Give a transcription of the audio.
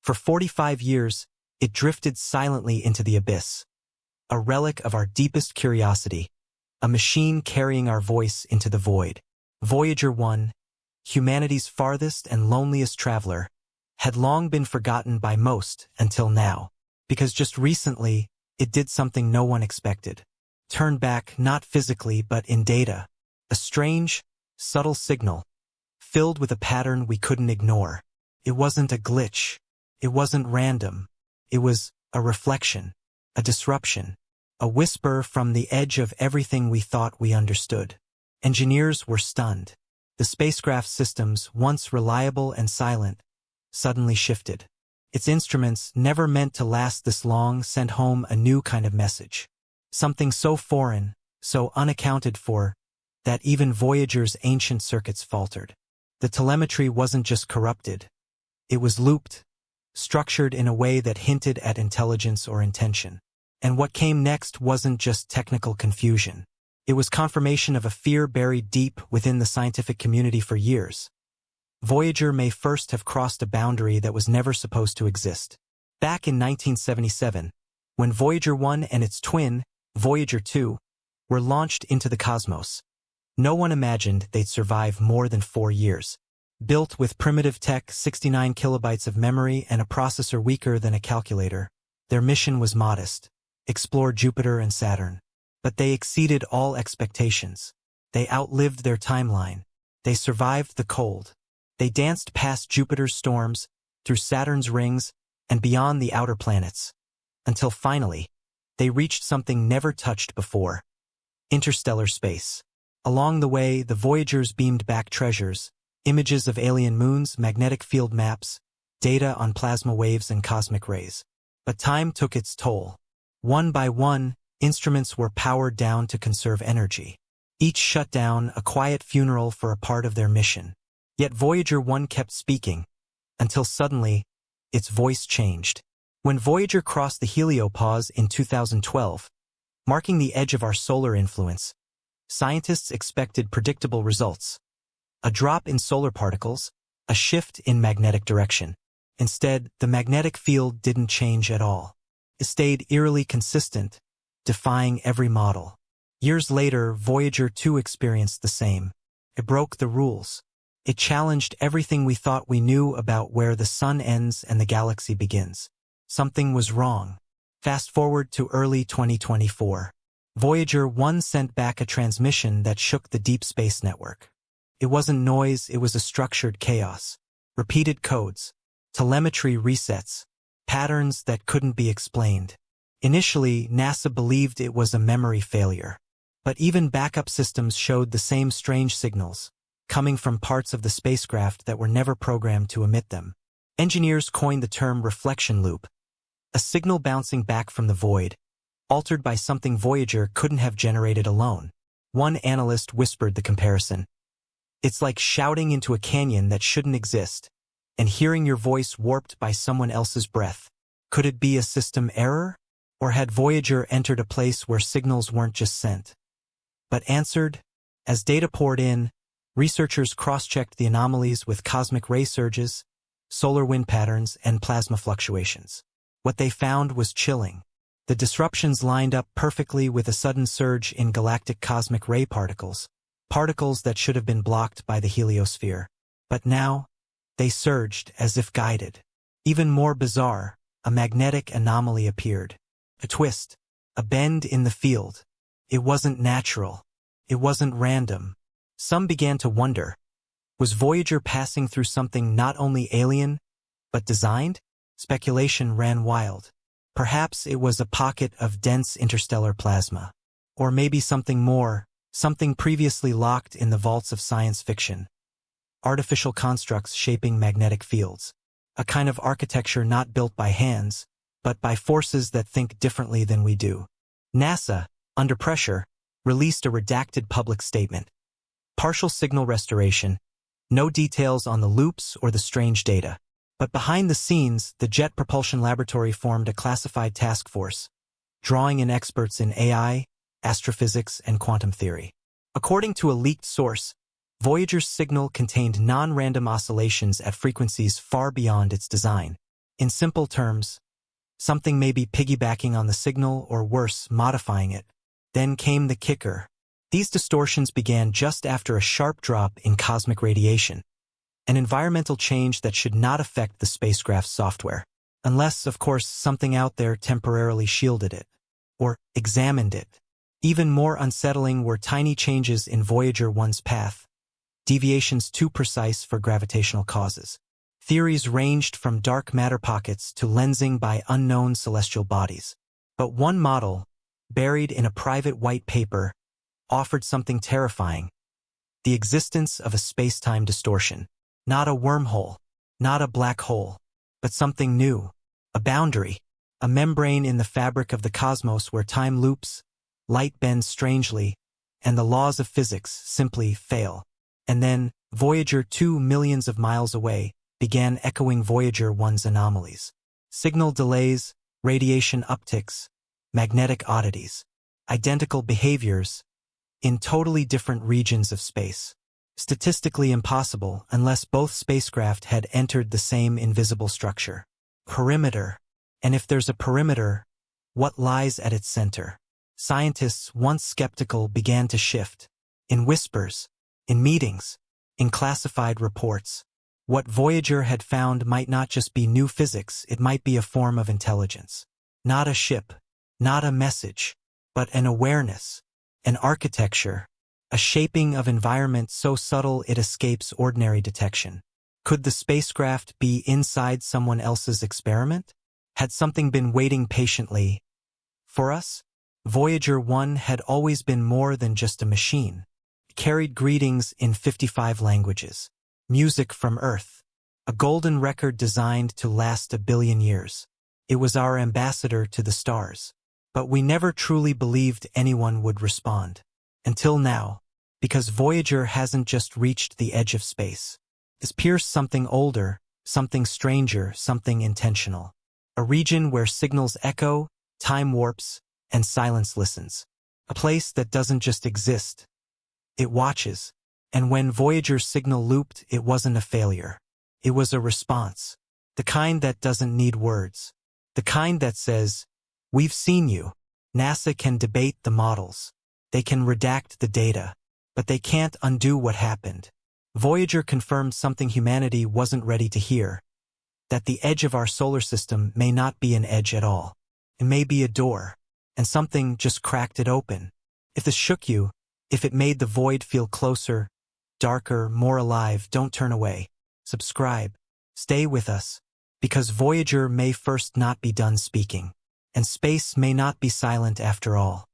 For 45 years, it drifted silently into the abyss, a relic of our deepest curiosity, a machine carrying our voice into the void. Voyager 1, humanity's farthest and loneliest traveler, had long been forgotten by most until now, because just recently, it did something no one expected. Turned back not physically but in data, a strange, subtle signal, filled with a pattern we couldn't ignore. It wasn't a glitch. It wasn't random. It was a reflection, a disruption, a whisper from the edge of everything we thought we understood. Engineers were stunned. The spacecraft systems, once reliable and silent, suddenly shifted. Its instruments, never meant to last this long, sent home a new kind of message. Something so foreign, so unaccounted for, that even Voyager's ancient circuits faltered. The telemetry wasn't just corrupted. It was looped, structured in a way that hinted at intelligence or intention. And what came next wasn't just technical confusion. It was confirmation of a fear buried deep within the scientific community for years. Voyager may first have crossed a boundary that was never supposed to exist. Back in 1977, when Voyager 1 and its twin, Voyager 2, were launched into the cosmos, no one imagined they'd survive more than 4 years. Built with primitive tech, 69 kilobytes of memory, and a processor weaker than a calculator, their mission was modest: explore Jupiter and Saturn. But they exceeded all expectations. They outlived their timeline. They survived the cold. They danced past Jupiter's storms, through Saturn's rings, and beyond the outer planets, until finally, they reached something never touched before: interstellar space. Along the way, the Voyagers beamed back treasures: images of alien moons, magnetic field maps, data on plasma waves and cosmic rays. But time took its toll. One by one, instruments were powered down to conserve energy. Each shutdown, a quiet funeral for a part of their mission. Yet Voyager 1 kept speaking, until suddenly, its voice changed. When Voyager crossed the heliopause in 2012, marking the edge of our solar influence, scientists expected predictable results: a drop in solar particles, a shift in magnetic direction. Instead, the magnetic field didn't change at all. It stayed eerily consistent, defying every model. Years later, Voyager 2 experienced the same. It broke the rules. It challenged everything we thought we knew about where the sun ends and the galaxy begins. Something was wrong. Fast forward to early 2024. Voyager 1 sent back a transmission that shook the deep space network. It wasn't noise, it was a structured chaos. Repeated codes, telemetry resets, patterns that couldn't be explained. Initially, NASA believed it was a memory failure. But even backup systems showed the same strange signals, coming from parts of the spacecraft that were never programmed to emit them. Engineers coined the term reflection loop, a signal bouncing back from the void, altered by something Voyager couldn't have generated alone. One analyst whispered the comparison: "It's like shouting into a canyon that shouldn't exist, and hearing your voice warped by someone else's breath." Could it be a system error? Or had Voyager entered a place where signals weren't just sent, but answered? As data poured in, researchers cross-checked the anomalies with cosmic ray surges, solar wind patterns, and plasma fluctuations. What they found was chilling. The disruptions lined up perfectly with a sudden surge in galactic cosmic ray particles, particles that should have been blocked by the heliosphere. But now, they surged as if guided. Even more bizarre, a magnetic anomaly appeared. A twist, a bend in the field. It wasn't natural. It wasn't random. Some began to wonder, was Voyager passing through something not only alien, but designed? Speculation ran wild. Perhaps it was a pocket of dense interstellar plasma. Or maybe something more, something previously locked in the vaults of science fiction. Artificial constructs shaping magnetic fields. A kind of architecture not built by hands, but by forces that think differently than we do. NASA, under pressure, released a redacted public statement. Partial signal restoration, no details on the loops or the strange data. But behind the scenes, the Jet Propulsion Laboratory formed a classified task force, drawing in experts in AI, astrophysics, and quantum theory. According to a leaked source, Voyager's signal contained non-random oscillations at frequencies far beyond its design. In simple terms, something may be piggybacking on the signal or worse, modifying it. Then came the kicker. These distortions began just after a sharp drop in cosmic radiation, an environmental change that should not affect the spacecraft's software, unless, of course, something out there temporarily shielded it, or examined it. Even more unsettling were tiny changes in Voyager 1's path, deviations too precise for gravitational causes. Theories ranged from dark matter pockets to lensing by unknown celestial bodies. But one model, buried in a private white paper, offered something terrifying: the existence of a space-time distortion. Not a wormhole, not a black hole, but something new, a boundary, a membrane in the fabric of the cosmos where time loops, light bends strangely, and the laws of physics simply fail. And then, Voyager 2, millions of miles away, began echoing Voyager 1's anomalies. Signal delays, radiation upticks, magnetic oddities, identical behaviors, in totally different regions of space. Statistically impossible unless both spacecraft had entered the same invisible structure. Perimeter. And if there's a perimeter, what lies at its center? Scientists, once skeptical, began to shift. In whispers, in meetings, in classified reports. What Voyager had found might not just be new physics, it might be a form of intelligence. Not a ship, not a message, but an awareness, an architecture, a shaping of environment so subtle it escapes ordinary detection. Could the spacecraft be inside someone else's experiment? Had something been waiting patiently for us? Voyager 1 had always been more than just a machine. It carried greetings in 55 languages, music from Earth, a golden record designed to last 1 billion years. It was our ambassador to the stars. But we never truly believed anyone would respond. Until now, because Voyager hasn't just reached the edge of space. It's pierced something older, something stranger, something intentional. A region where signals echo, time warps, and silence listens. A place that doesn't just exist. It watches. And when Voyager's signal looped, it wasn't a failure. It was a response. The kind that doesn't need words. The kind that says, "We've seen you." NASA can debate the models. They can redact the data. But they can't undo what happened. Voyager confirmed something humanity wasn't ready to hear. That the edge of our solar system may not be an edge at all. It may be a door. And something just cracked it open. If this shook you, if it made the void feel closer, darker, more alive, don't turn away. Subscribe. Stay with us. Because Voyager may first not be done speaking. And space may not be silent after all.